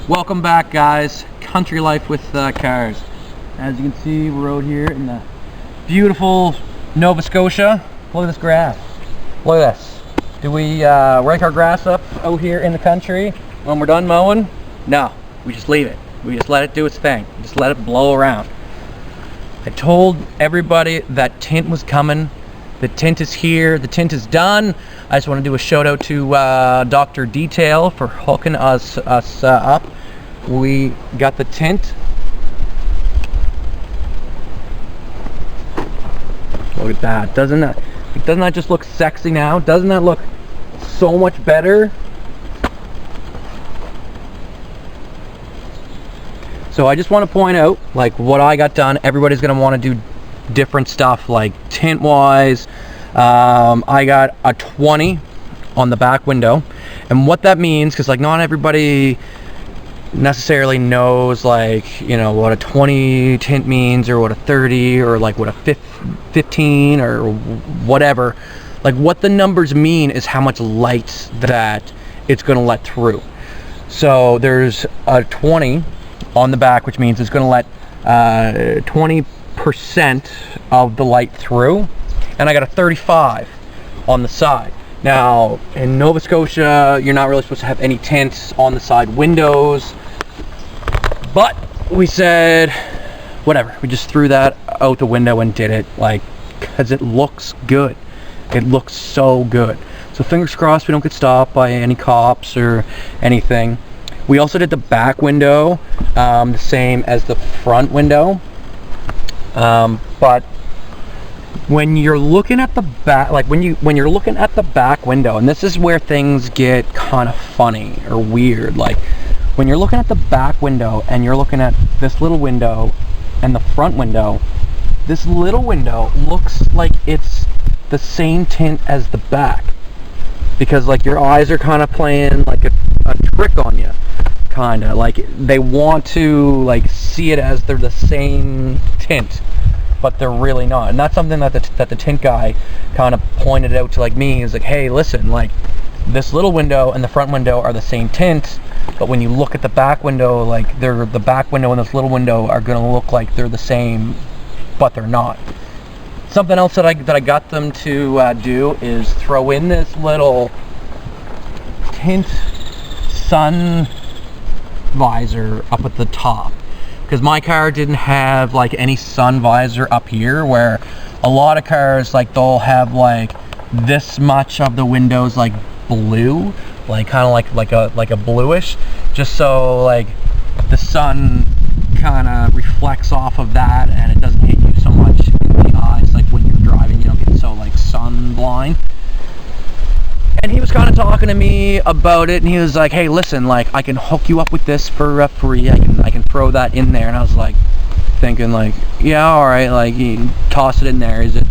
Welcome back, guys. Country life with cars. As you can see, we're out here in the beautiful Nova Scotia. Look at this grass. Look at this. Do we rake our grass up out here in the country when we're done mowing? No, we just leave it. We just let it do its thing. We just let it blow around. I told everybody that tint was coming. The tint is here. The tint is done. I just want to do a shout out to Dr. Detail for hooking us up. We got the tint. Look at that. Doesn't that just look sexy now? Doesn't that look so much better? So I just want to point out, like, what I got done. Everybody's going to want to do different stuff, like tint wise. I got a 20 on the back window, and what that means, because like not everybody necessarily knows, like, you know, what a 20 tint means, or what a 30, or like what a 15 or whatever. Like, what the numbers mean is how much light that it's going to let through. So there's a 20 on the back, which means it's going to let 20% of the light through, and I got a 35 on the side. Now in Nova Scotia, you're not really supposed to have any tints on the side windows, but we said whatever, we just threw that out the window and did it, like, because it looks good. It looks so good. So fingers crossed we don't get stopped by any cops or anything. We also did the back window the same as the front window. But when you're looking at the back, like when you're looking at the back window, and this is where things get kind of funny or weird, like when you're looking at the back window and you're looking at this little window and the front window, this little window looks like it's the same tint as the back, because like your eyes are kind of playing like a trick on you, kind of like they want to like see it as they're the same tint, but they're really not. And that's something that the tint guy kind of pointed out to like me. He's like, hey, listen, like this little window and the front window are the same tint, but when you look at the back window, like the back window and this little window are going to look like they're the same, but they're not. Something else that I got them to do is throw in this little tint sun visor up at the top, because my car didn't have like any sun visor up here, where a lot of cars, like, they'll have like this much of the windows like blue, like kind of like a bluish, just so like the sun kind of reflects off of that and it doesn't hit you so much in the eyes, like when you're driving, you don't get so like sun blind. And he was kind of talking to me about it, and he was like, hey, listen, like, I can hook you up with this for free. I can throw that in there. And I was like thinking, like, yeah, all right, like, you toss it in there. Is it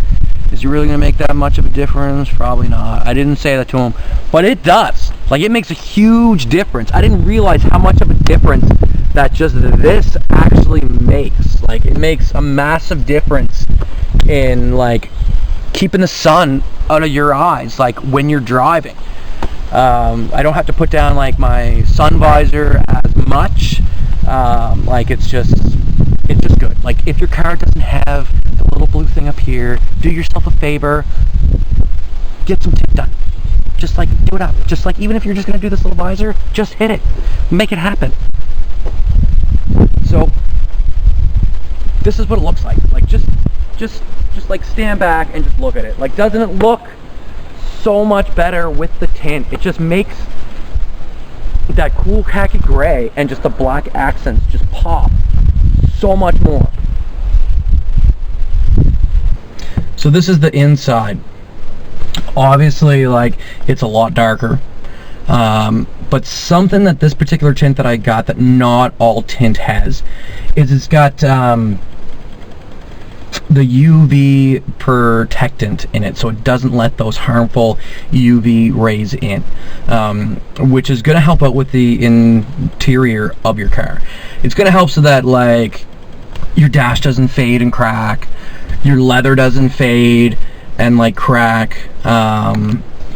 really gonna make that much of a difference? Probably not. I didn't say that to him, but it does. Like, it makes a huge difference. I didn't realize how much of a difference that just this actually makes. Like, it makes a massive difference in like keeping the sun out of your eyes, like when you're driving. I don't have to put down like my sun visor as much. Like, it's just good. Like, if your car doesn't have the little blue thing up here, do yourself a favor, get some tint done. Just like do it up. Just like, even if you're just gonna do this little visor, just hit it, make it happen. So this is what it looks like. Like, just like stand back and just look at it. Like, doesn't it look so much better with the tint? It just makes that cool khaki gray and just the black accents just pop so much more. So this is the inside. Obviously, like, it's a lot darker. But something that this particular tint that I got that not all tint has is it's got the UV protectant in it, so it doesn't let those harmful UV rays in, which is going to help out with the interior of your car. It's going to help so that, like, your dash doesn't fade and crack, your leather doesn't fade and like crack.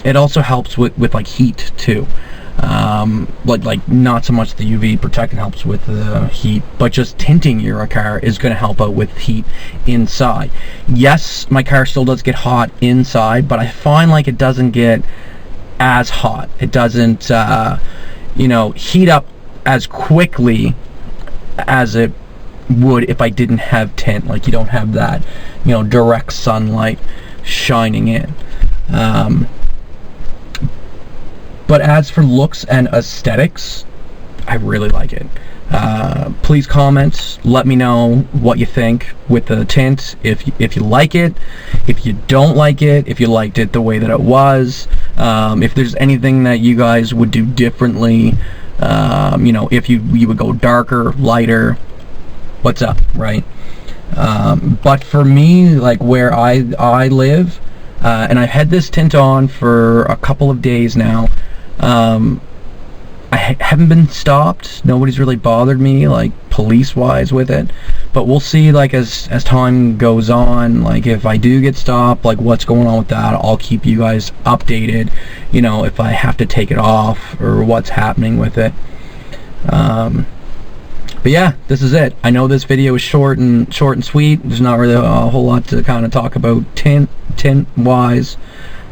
It also helps with like heat too. Like not so much the UV protection helps with the heat, but just tinting your car is going to help out with heat inside. Yes, my car still does get hot inside, but I find like it doesn't get as hot. It doesn't you know, heat up as quickly as it would if I didn't have tint. Like, you don't have that, you know, direct sunlight shining in. But as for looks and aesthetics, I really like it. Please comment, let me know what you think with the tint, if you like it, if you don't like it, if you liked it the way that it was, if there's anything that you guys would do differently, you know, if you would go darker, lighter, what's up, right? But for me, like where I live, and I've had this tint on for a couple of days now, I haven't been stopped. Nobody's really bothered me, like police-wise, with it. But we'll see, like as time goes on, like if I do get stopped, like what's going on with that. I'll keep you guys updated. You know, if I have to take it off or what's happening with it. But yeah, this is it. I know this video is short and sweet. There's not really a whole lot to kind of talk about tint-wise.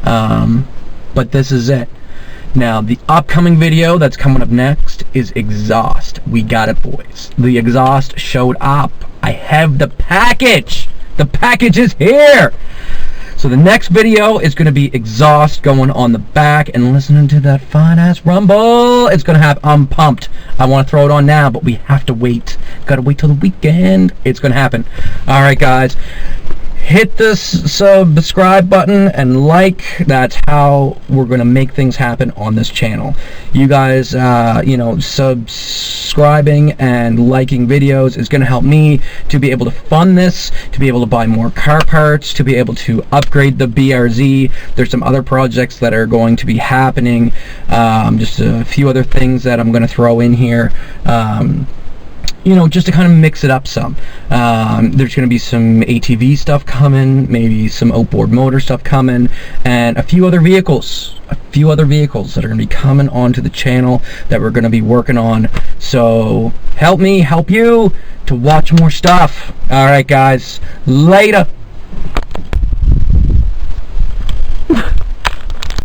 But this is it. Now, the upcoming video that's coming up next is exhaust. We got it, boys. The exhaust showed up. I have the package. The package is here. So the next video is going to be exhaust going on the back and listening to that fine-ass rumble. It's going to have I'm pumped. I want to throw it on now, but we have to wait. Got to wait till the weekend. It's going to happen. All right, guys. Hit the subscribe button and like. That's how we're going to make things happen on this channel. You guys, you know, subscribing and liking videos is going to help me to be able to fund this, to be able to buy more car parts, to be able to upgrade the BRZ. There's some other projects that are going to be happening. Just a few other things that I'm going to throw in here. You know, just to kind of mix it up some. There's going to be some ATV stuff coming, maybe some outboard motor stuff coming, and a few other vehicles that are going to be coming onto the channel that we're going to be working on. So help me help you to watch more stuff. All right, guys, later.